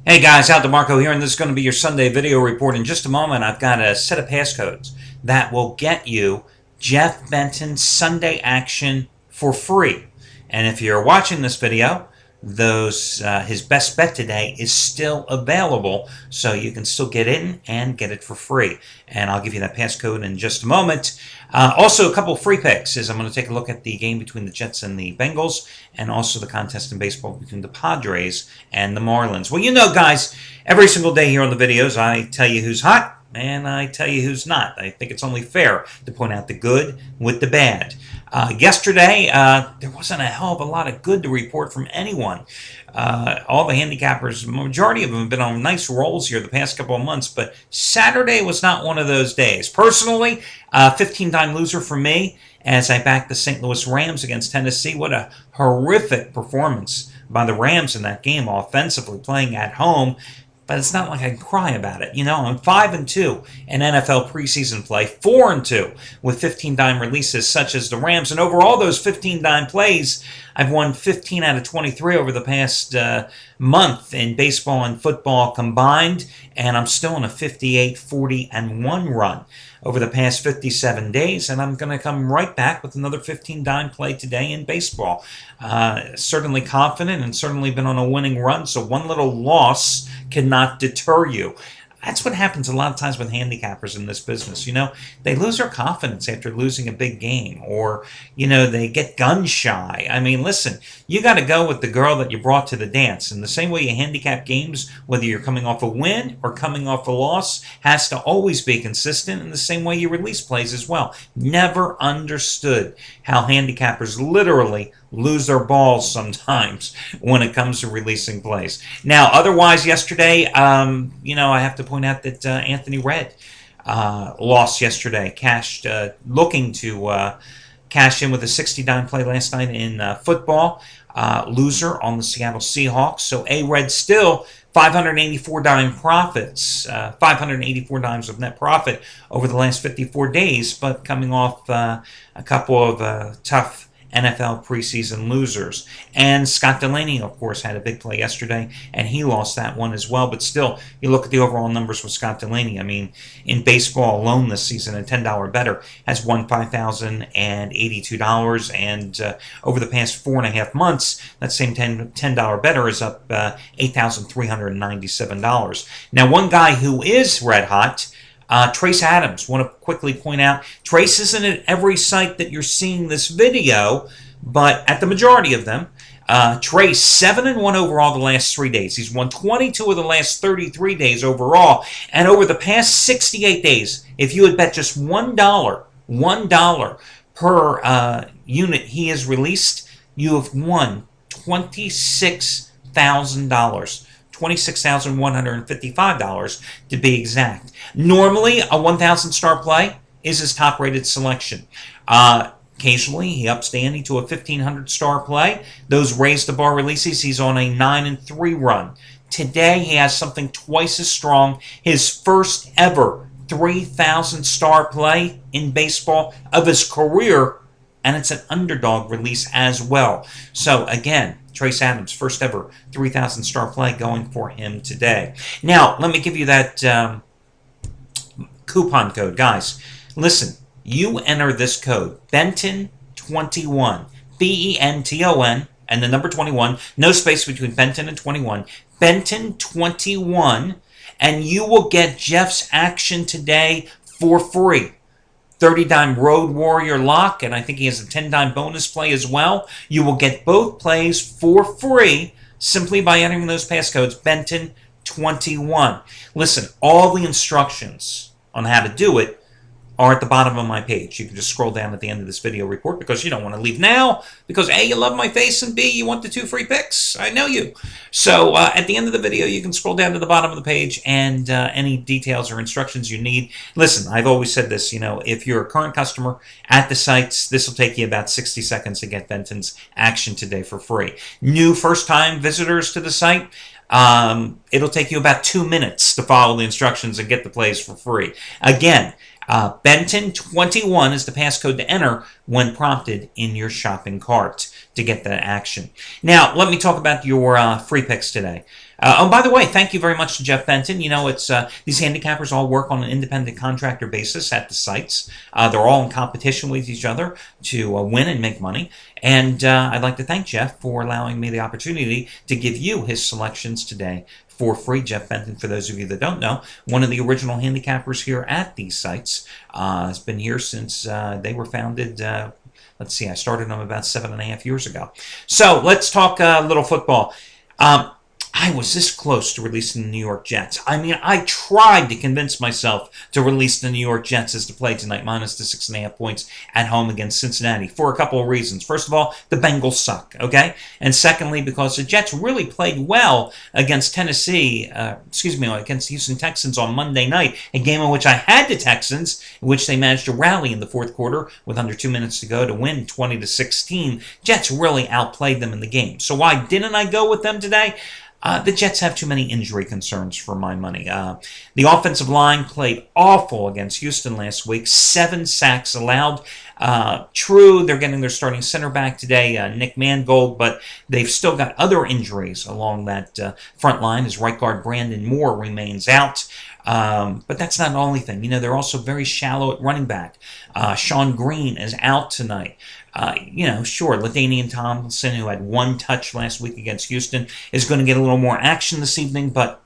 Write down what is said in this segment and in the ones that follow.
Hey guys, Al DeMarco here, and this is going to be your Sunday video report. In just a moment, I've got a set of passcodes that will get you Jeff Benton's Sunday action for free. And if you're watching this video, his best bet today is still available, so you can still get in and get it for free. And I'll give you that passcode in just a moment. Also, a couple of free picks is I'm going to take a look at the game between the Jets and the Bengals, and also the contest in baseball between the Padres and the Marlins. Well, you know, guys, every single day here on the videos, I tell you who's hot, and I tell you who's not. I think it's only fair to point out the good with the bad. Yesterday, there wasn't a hell of a lot of good to report from anyone. All the handicappers, the majority of them have been on nice rolls here the past couple of months, but Saturday was not one of those days. Personally, 15-time loser for me as I backed the St. Louis Rams against Tennessee. What a horrific performance by the Rams in that game, offensively playing at home. But it's not like I can cry about it. You know, I'm 5-2 in NFL preseason play, 4-2 with 15-dime releases such as the Rams. And over all those 15-dime plays, I've won 15 out of 23 over the past month in baseball and football combined. And I'm still on a 58-40-1 run over the past 57 days. And I'm going to come right back with another 15-dime play today in baseball. Certainly confident and certainly been on a winning run. So one little loss cannot deter you. That's what happens a lot of times with handicappers in this business. You know, they lose their confidence after losing a big game, or, you know, they get gun shy. I mean, listen, you got to go with the girl that you brought to the dance. And the same way you handicap games, whether you're coming off a win or coming off a loss, has to always be consistent, in the same way you release plays as well. Never understood how handicappers literally lose their balls sometimes when it comes to releasing plays. Now, otherwise, yesterday, you know, I have to point out that Anthony Red lost yesterday, looking to cash in with a 60-dime play last night in football. Loser on the Seattle Seahawks. So A-Red still 584 dime profits, 584 dimes of net profit over the last 54 days, but coming off a couple of tough NFL preseason losers. And Scott Delaney, of course, had a big play yesterday, and he lost that one as well. But still, you look at the overall numbers with Scott Delaney. I mean, in baseball alone this season, a $10 better has won $5,082. And over the past 4.5 months, that same $10 better is up $8,397. Now, one guy who is red hot, Trace Adams. Want to quickly point out, Trace isn't at every site that you're seeing this video, but at the majority of them. Trace, 7-1 overall the last 3 days. He's won 22 of the last 33 days overall. And over the past 68 days, if you had bet just $1 per unit he has released, you have won $26,000. $26,155 to be exact. Normally, a 1,000-star play is his top-rated selection. Occasionally, he ups the ante to a 1,500-star play. Those raise the bar releases. He's on a 9-3 run. Today, he has something twice as strong. His first ever 3,000-star play in baseball of his career, and it's an underdog release as well. So, again, Trace Adams, first ever 3,000-star play going for him today. Now, let me give you that coupon code. Guys, listen, you enter this code, Benton21, B-E-N-T-O-N, and the number 21, no space between Benton and 21, Benton21, and you will get Jeff's action today for free. 30-dime Road Warrior lock, and I think he has a 10-dime bonus play as well. You will get both plays for free simply by entering those passcodes, Benton21. Listen, all the instructions on how to do it are at the bottom of my page. You can just scroll down at the end of this video report, because you don't want to leave now, because A, you love my face, and B, you want the 2 free picks. I know you. So at the end of the video, you can scroll down to the bottom of the page, and any details or instructions you need. Listen, I've always said this, you know, if you're a current customer at the sites, this will take you about 60 seconds to get Benton's action today for free. New first-time visitors to the site, it'll take you about 2 minutes to follow the instructions and get the plays for free. Again, Benton21 is the passcode to enter, when prompted in your shopping cart to get that action. Now, let me talk about your free picks today. Oh, by the way, thank you very much to Jeff Benton. You know, it's these handicappers all work on an independent contractor basis at the sites. They're all in competition with each other to win and make money. And I'd like to thank Jeff for allowing me the opportunity to give you his selections today for free. Jeff Benton, for those of you that don't know, one of the original handicappers here at these sites, has been here since they were founded. Let's see, I started them about 7.5 years ago. So let's talk a little football. I was this close to releasing the New York Jets. I mean, I tried to convince myself to release the New York Jets as to play tonight, minus the 6.5 points at home against Cincinnati, for a couple of reasons. First of all, the Bengals suck, okay? And secondly, because the Jets really played well against against the Houston Texans on Monday night, a game in which I had the Texans, in which they managed to rally in the fourth quarter with under 2 minutes to go to win 20-16. Jets really outplayed them in the game. So why didn't I go with them today? The Jets have too many injury concerns for my money. The offensive line played awful against Houston last week. 7 sacks allowed. True, they're getting their starting center back today, Nick Mangold, but they've still got other injuries along that front line as right guard Brandon Moore remains out. But that's not the only thing. You know, they're also very shallow at running back. Sean Green is out tonight. Sure, LaDainian Tomlinson, who had 1 touch last week against Houston, is going to get a little more action this evening, but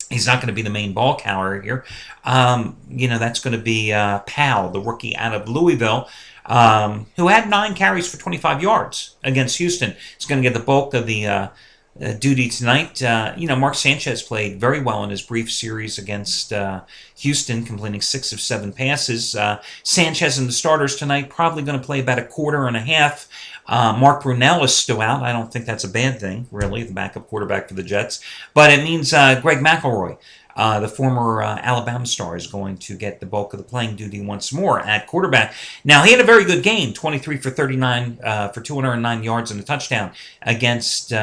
he's not going to be the main ball carrier here. That's going to be Powell, the rookie out of Louisville, who had 9 carries for 25 yards against Houston. He's going to get the bulk of the duty tonight. Mark Sanchez played very well in his brief series against Houston, completing 6 of 7 passes. Sanchez and the starters tonight probably going to play about a quarter and a half. Mark Brunell is still out. I don't think that's a bad thing, really, the backup quarterback for the Jets. But it means Greg McElroy, the former Alabama star, is going to get the bulk of the playing duty once more at quarterback. Now, he had a very good game, 23 for 39 for 209 yards and a touchdown against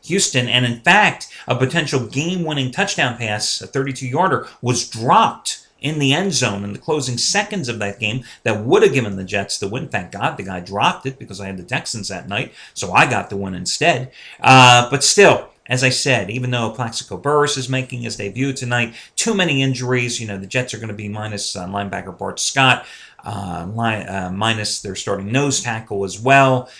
Houston. And in fact, a potential game-winning touchdown pass, a 32-yarder, was dropped in the end zone in the closing seconds of that game that would have given the Jets the win. Thank God the guy dropped it because I had the Texans that night, so I got the win instead. But still, as I said, even though Plaxico Burress is making his debut tonight, too many injuries. The Jets are going to be minus linebacker Bart Scott, minus their starting nose tackle as well.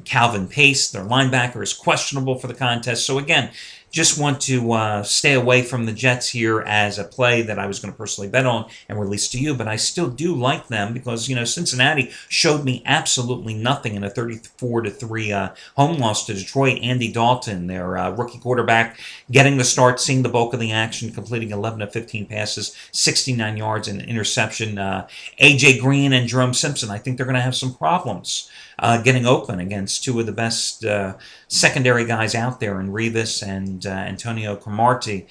Calvin Pace, their linebacker, is questionable for the contest. So again, just want to stay away from the Jets here as a play that I was going to personally bet on and release to you, but I still do like them because, Cincinnati showed me absolutely nothing in a 34-3 home loss to Detroit. Andy Dalton, their rookie quarterback, getting the start, seeing the bulk of the action, completing 11 of 15 passes, 69 yards and an interception. A.J. Green and Jerome Simpson, I think they're going to have some problems getting open against 2 of the best secondary guys out there in Revis and Antonio Cromartie.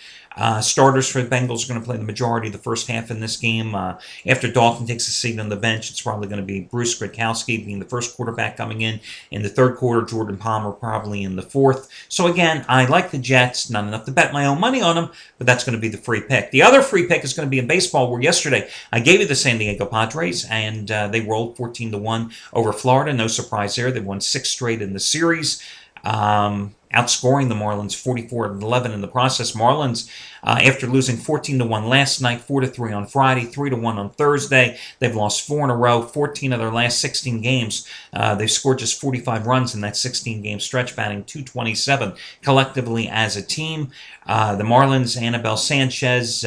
Starters for the Bengals are going to play the majority of the first half in this game. After Dalton takes a seat on the bench, it's probably going to be Bruce Gradkowski being the first quarterback coming in the third quarter, Jordan Palmer probably in the fourth. So again, I like the Jets, not enough to bet my own money on them, but that's going to be the free pick. The other free pick is going to be in baseball, where yesterday I gave you the San Diego Padres, and they rolled 14-1 over Florida. No surprise there. They won 6 straight in the series. Outscoring the Marlins 44-11 in the process. Marlins, after losing 14-1 last night, 4-3 on Friday, 3-1 on Thursday, they've lost 4 in a row. 14 of their last 16 games, they've scored just 45 runs in that 16-game stretch, batting .227 collectively as a team. The Marlins, Anibal Sanchez,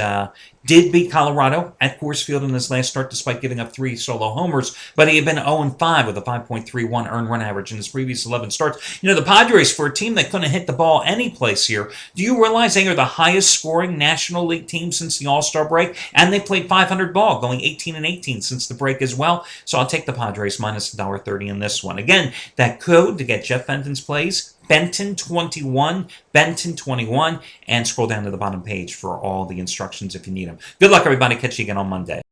did beat Colorado at Coors Field in this last start despite giving up 3 solo homers, but he had been 0-5 with a 5.31 earned run average in his previous 11 starts. The Padres, for a team that couldn't hit the ball any place here, do you realize they are the highest scoring National League team since the All-Star break? And they played .500 ball, going 18-18 since the break as well. So I'll take the Padres minus $1.30 in this one. Again, that code to get Jeff Benton's plays, Benton21, Benton21, and scroll down to the bottom page for all the instructions if you need them. Good luck, everybody. Catch you again on Monday.